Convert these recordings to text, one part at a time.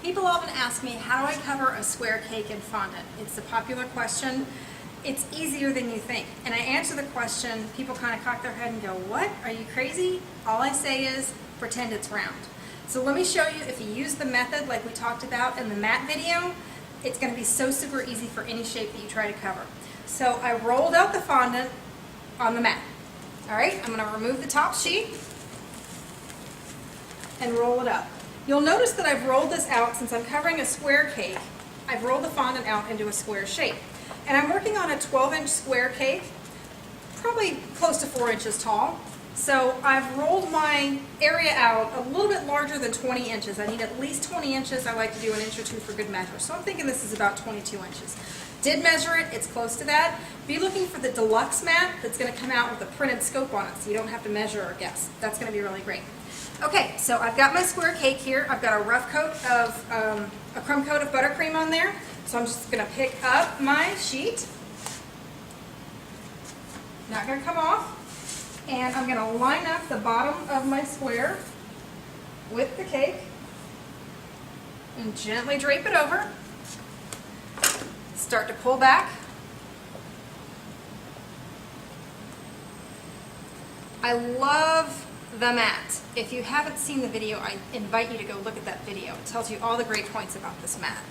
People often ask me, how do I cover a square cake in fondant? It's a popular question. It's easier than you think. And I answer the question, people kind of cock their head and go, what? Are you crazy? All I say is, pretend it's round. So let me show you, if you use the method like we talked about in the mat video, it's going to be so super easy for any shape that you try to cover. So I rolled out the fondant on the mat. All right, I'm going to remove the top sheet and roll it up. You'll notice that I've rolled this out, since I'm covering a square cake, I've rolled the fondant out into a square shape. And I'm working on a 12-inch square cake, probably close to 4 inches tall. So I've rolled my area out a little bit larger than 20 inches. I need at least 20 inches. I like to do an inch or two for good measure. So I'm thinking this is about 22 inches. Did measure it, it's close to that. Be looking for the deluxe mat that's going to come out with a printed scope on it, so you don't have to measure or guess. That's going to be really great. Okay, so I've got my square cake here. I've got a rough coat of, a crumb coat of buttercream on there. So I'm just going to pick up my sheet. Not going to come off. And I'm going to line up the bottom of my square with the cake and gently drape it over. Start to pull back. I love the mat. If you haven't seen the video, I invite you to go look at that video. It tells you all the great points about this mat.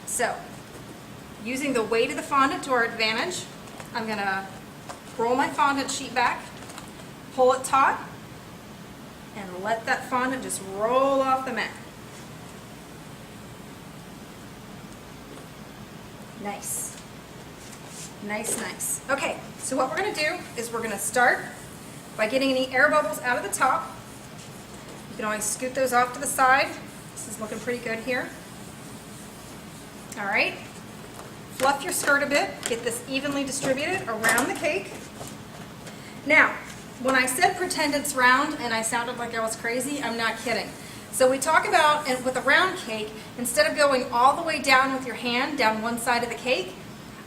So, using the weight of the fondant to our advantage, I'm going to roll my fondant sheet back, pull it taut, and let that fondant just roll off the mat. Nice. Nice, nice. Okay, so what we're going to do is we're going to start by getting any air bubbles out of the top. You can always scoot those off to the side. This is looking pretty good here. All right. Fluff your skirt a bit. Get this evenly distributed around the cake. Now, when I said pretend it's round and I sounded like I was crazy, I'm not kidding. So we talk about, and with a round cake, instead of going all the way down with your hand, down one side of the cake,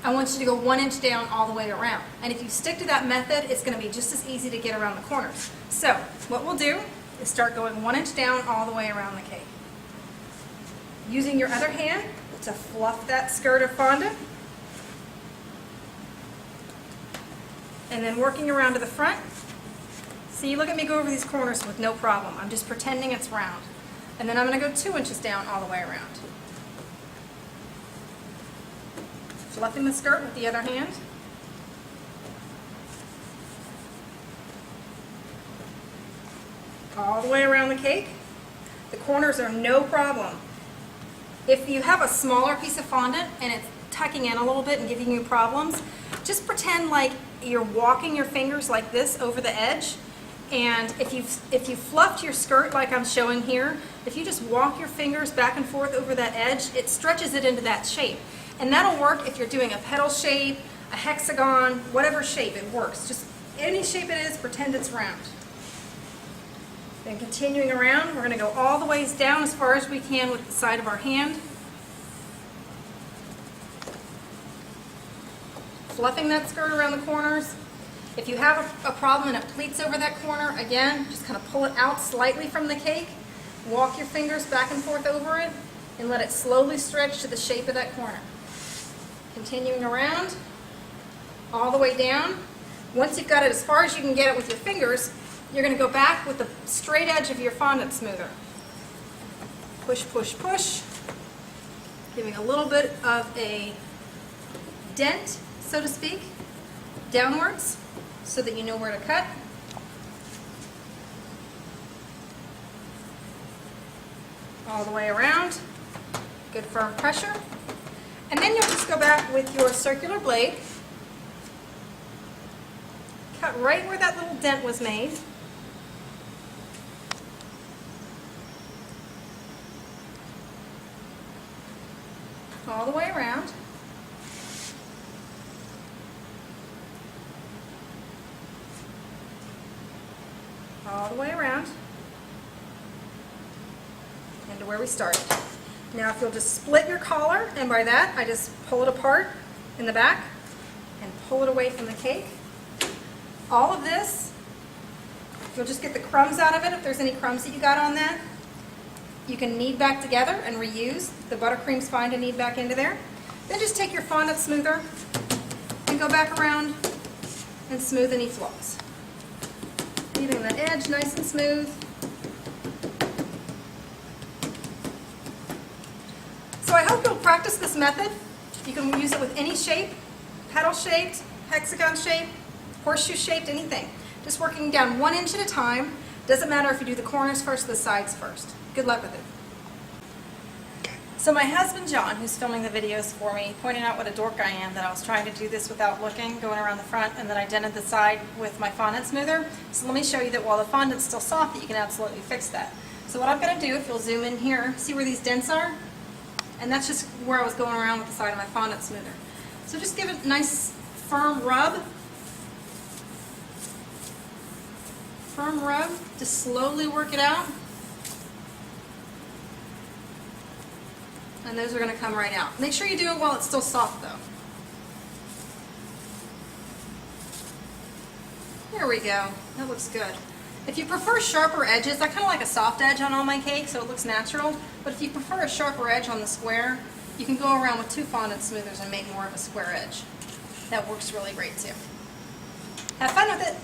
I want you to go 1 inch down all the way around. And if you stick to that method, it's going to be just as easy to get around the corners. So what we'll do is start going 1 inch down all the way around the cake. Using your other hand to fluff that skirt of fondant. And then working around to the front. See, look at me go over these corners with no problem. I'm just pretending it's round. And then I'm going to go 2 inches down all the way around. Fluffing the skirt with the other hand. All the way around the cake. The corners are no problem. If you have a smaller piece of fondant and it's tucking in a little bit and giving you problems, just pretend like you're walking your fingers like this over the edge. And if you fluffed your skirt like I'm showing here, if you just walk your fingers back and forth over that edge, it stretches it into that shape. And that'll work if you're doing a petal shape, a hexagon, whatever shape, it works. Just any shape it is, pretend it's round. Then continuing around, we're going to go all the ways down as far as we can with the side of our hand. Fluffing that skirt around the corners. If you have a problem and it pleats over that corner, again, just kind of pull it out slightly from the cake. Walk your fingers back and forth over it and let it slowly stretch to the shape of that corner. Continuing around, all the way down. Once you've got it as far as you can get it with your fingers, you're going to go back with the straight edge of your fondant smoother. Push, push, push. Giving a little bit of a dent, so to speak, downwards, so that you know where to cut. All the way around. Good firm pressure. And then you'll just go back with your circular blade. Cut right where that little dent was made. All the way around. All the way around. And to where we started. Now if you'll just split your collar, and by that I just pull it apart in the back and pull it away from the cake. All of this, you'll just get the crumbs out of it if there's any crumbs that you got on that. you can knead back together and reuse. The buttercream's fine to knead back into there. Then just take your fondant smoother and go back around and smooth any flaws. Leaving that edge nice and smooth. So I hope you'll practice this method. You can use it with any shape, petal shaped, hexagon shaped, horseshoe shaped, anything. Just working down 1 inch at a time. Doesn't matter if you do the corners first or the sides first. Good luck with it. So my husband John, who's filming the videos for me, pointed out what a dork I am, that I was trying to do this without looking, going around the front, and then I dented the side with my fondant smoother. So let me show you that while the fondant's still soft, that you can absolutely fix that. So what I'm going to do, if you'll zoom in here, see where these dents are? And that's just where I was going around with the side of my fondant smoother. So just give it a nice firm rub. Firm rub, just slowly work it out. And those are going to come right out. Make sure you do it while it's still soft though. There we go. That looks good. If you prefer sharper edges, I kind of like a soft edge on all my cake so it looks natural. But if you prefer a sharper edge on the square, you can go around with 2 fondant smoothers and make more of a square edge. That works really great too. Have fun with it.